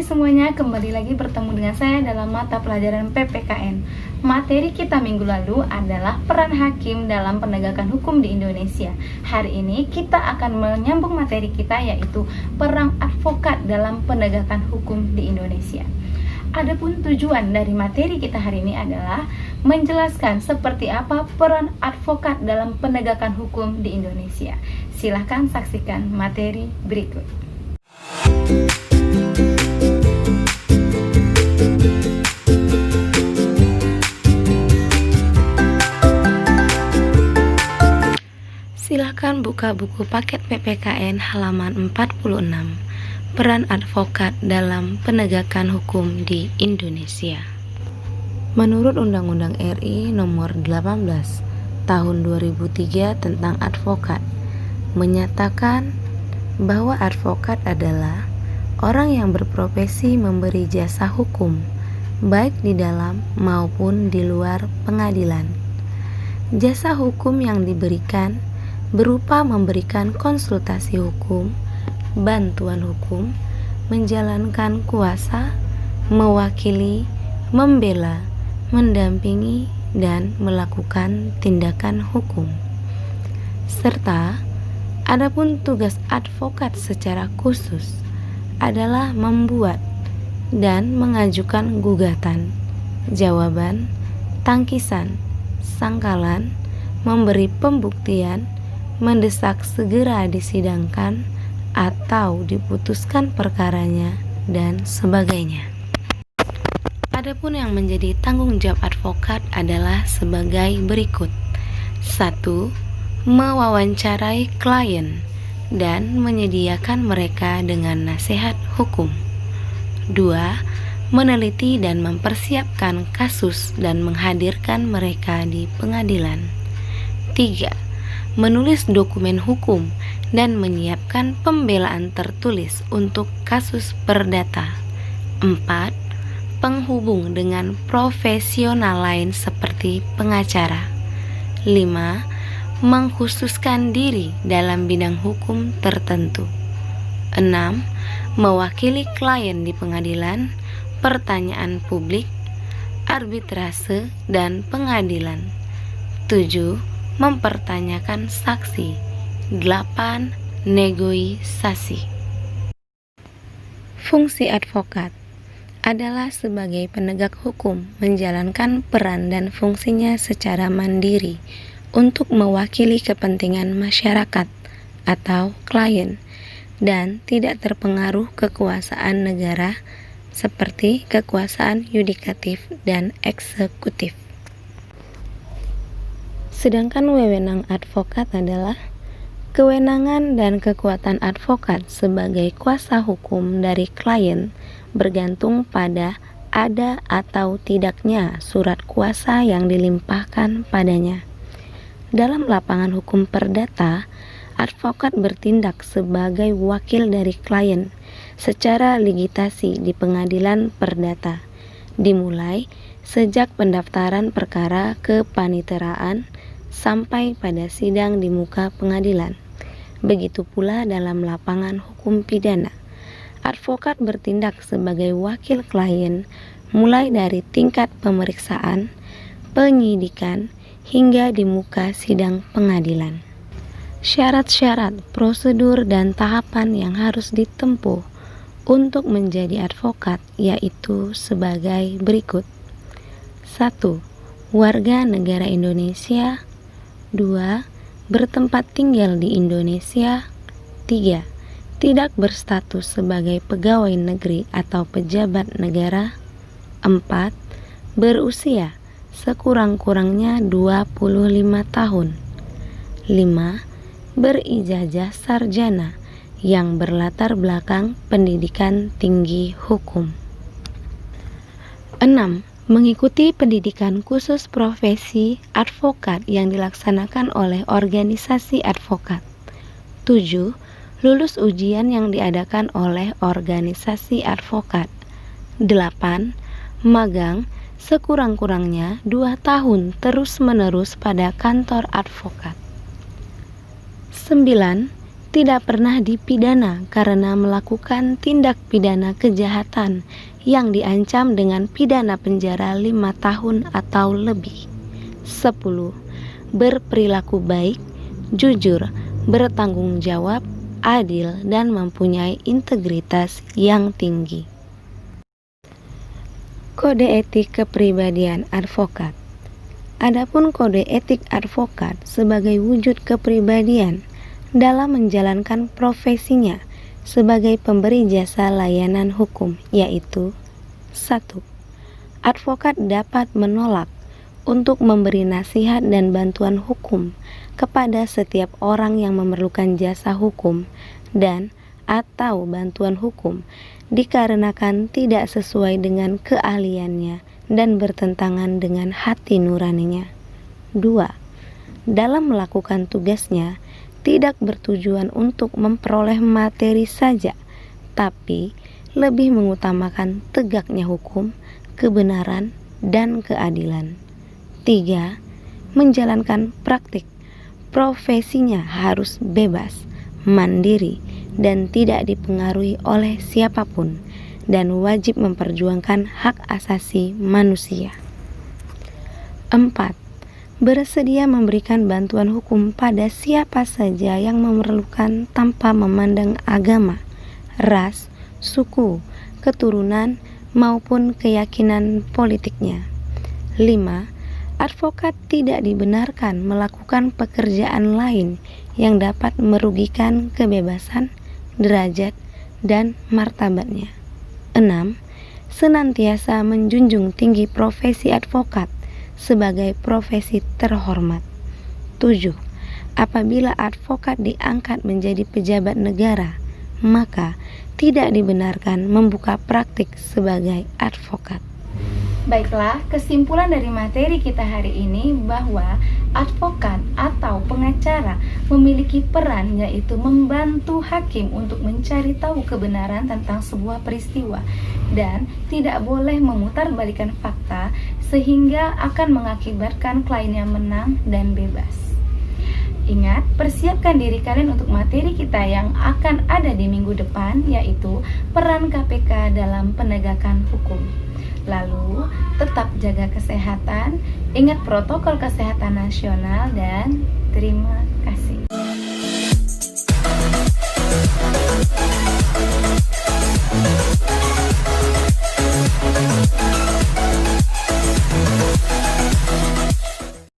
pagi semuanya, kembali lagi bertemu dengan saya dalam mata pelajaran PPKN. Materi kita minggu lalu adalah peran hakim dalam penegakan hukum di Indonesia. Hari ini kita akan menyambung materi kita, yaitu peran advokat dalam penegakan hukum di Indonesia. Adapun tujuan dari materi kita hari ini adalah menjelaskan seperti apa peran advokat dalam penegakan hukum di Indonesia. Silahkan saksikan materi berikut. Silahkan buka buku paket PPKN halaman 46. Peran advokat dalam penegakan hukum di Indonesia. Menurut Undang-Undang RI Nomor 18 Tahun 2003 tentang advokat, menyatakan bahwa advokat adalah orang yang berprofesi memberi jasa hukum, baik di dalam maupun di luar pengadilan. Jasa hukum yang diberikan berupa memberikan konsultasi hukum, bantuan hukum, menjalankan kuasa, mewakili, membela, mendampingi, dan melakukan tindakan hukum. Serta, adapun tugas advokat secara khusus adalah membuat dan mengajukan gugatan, jawaban, tangkisan, sangkalan, memberi pembuktian, mendesak segera disidangkan atau diputuskan perkaranya, dan sebagainya. Adapun yang menjadi tanggung jawab advokat adalah sebagai berikut. 1. Mewawancarai klien dan menyediakan mereka dengan nasihat hukum. 2. Meneliti dan mempersiapkan kasus dan menghadirkan mereka di pengadilan. 3. Menulis dokumen hukum dan menyiapkan pembelaan tertulis untuk kasus perdata. 4. Penghubung dengan profesional lain seperti pengacara. 5. Mengkhususkan diri dalam bidang hukum tertentu. 6. Mewakili klien di pengadilan, pertanyaan publik, arbitrase, dan pengadilan. 7. Mempertanyakan saksi. 8. Negosiasi. Fungsi advokat adalah sebagai penegak hukum menjalankan peran dan fungsinya secara mandiri untuk mewakili kepentingan masyarakat atau klien dan tidak terpengaruh kekuasaan negara seperti kekuasaan yudikatif dan eksekutif. Sedangkan wewenang advokat adalah kewenangan dan kekuatan advokat sebagai kuasa hukum dari klien bergantung pada ada atau tidaknya surat kuasa yang dilimpahkan padanya. Dalam lapangan hukum perdata, advokat bertindak sebagai wakil dari klien secara ligitasi di pengadilan perdata, dimulai sejak pendaftaran perkara kepaniteraan sampai pada sidang di muka pengadilan. Begitu pula dalam lapangan hukum pidana, advokat bertindak sebagai wakil klien mulai dari tingkat pemeriksaan, penyidikan, hingga di muka sidang pengadilan. Syarat-syarat, prosedur, dan tahapan yang harus ditempuh untuk menjadi advokat yaitu sebagai berikut. 1. Warga negara Indonesia. 2. Bertempat tinggal di Indonesia. 3. Tidak berstatus sebagai pegawai negeri atau pejabat negara. 4. Berusia sekurang-kurangnya 25 tahun. 5. Berijazah sarjana yang berlatar belakang pendidikan tinggi hukum. 6. Mengikuti pendidikan khusus profesi advokat yang dilaksanakan oleh organisasi advokat. 7. Lulus ujian yang diadakan oleh organisasi advokat. 8. Magang sekurang-kurangnya 2 tahun terus-menerus pada kantor advokat. 9. tidak pernah dipidana karena melakukan tindak pidana kejahatan yang diancam dengan pidana penjara 5 tahun atau lebih. 10. Berperilaku baik, jujur, bertanggung jawab, adil, dan mempunyai integritas yang tinggi. Kode etik kepribadian advokat. Adapun kode etik advokat sebagai wujud kepribadian dalam menjalankan profesinya sebagai pemberi jasa layanan hukum, yaitu 1. Advokat dapat menolak untuk memberi nasihat dan bantuan hukum kepada setiap orang yang memerlukan jasa hukum dan atau bantuan hukum dikarenakan tidak sesuai dengan keahliannya dan bertentangan dengan hati nuraninya. 2. Dalam melakukan tugasnya tidak bertujuan untuk memperoleh materi saja, tapi lebih mengutamakan tegaknya hukum, kebenaran, dan keadilan. 3. Menjalankan praktik. Profesinya harus bebas, mandiri, dan tidak dipengaruhi oleh siapapun, dan wajib memperjuangkan hak asasi manusia. 4. Bersedia memberikan bantuan hukum pada siapa saja yang memerlukan tanpa memandang agama, ras, suku, keturunan, maupun keyakinan politiknya. 5. Advokat tidak dibenarkan melakukan pekerjaan lain yang dapat merugikan kebebasan, derajat, dan martabatnya. 6. Senantiasa menjunjung tinggi profesi advokat sebagai profesi terhormat. 7. Apabila advokat diangkat menjadi pejabat negara, maka tidak dibenarkan membuka praktik sebagai advokat. Baiklah, kesimpulan dari materi kita hari ini bahwa advokat atau pengacara memiliki peran yaitu membantu hakim untuk mencari tahu kebenaran tentang sebuah peristiwa dan tidak boleh memutarbalikkan fakta sehingga akan mengakibatkan kliennya menang dan bebas. Ingat, persiapkan diri kalian untuk materi kita yang akan ada di minggu depan, yaitu peran KPK dalam penegakan hukum. Lalu, tetap jaga kesehatan, ingat protokol kesehatan nasional, dan terima kasih.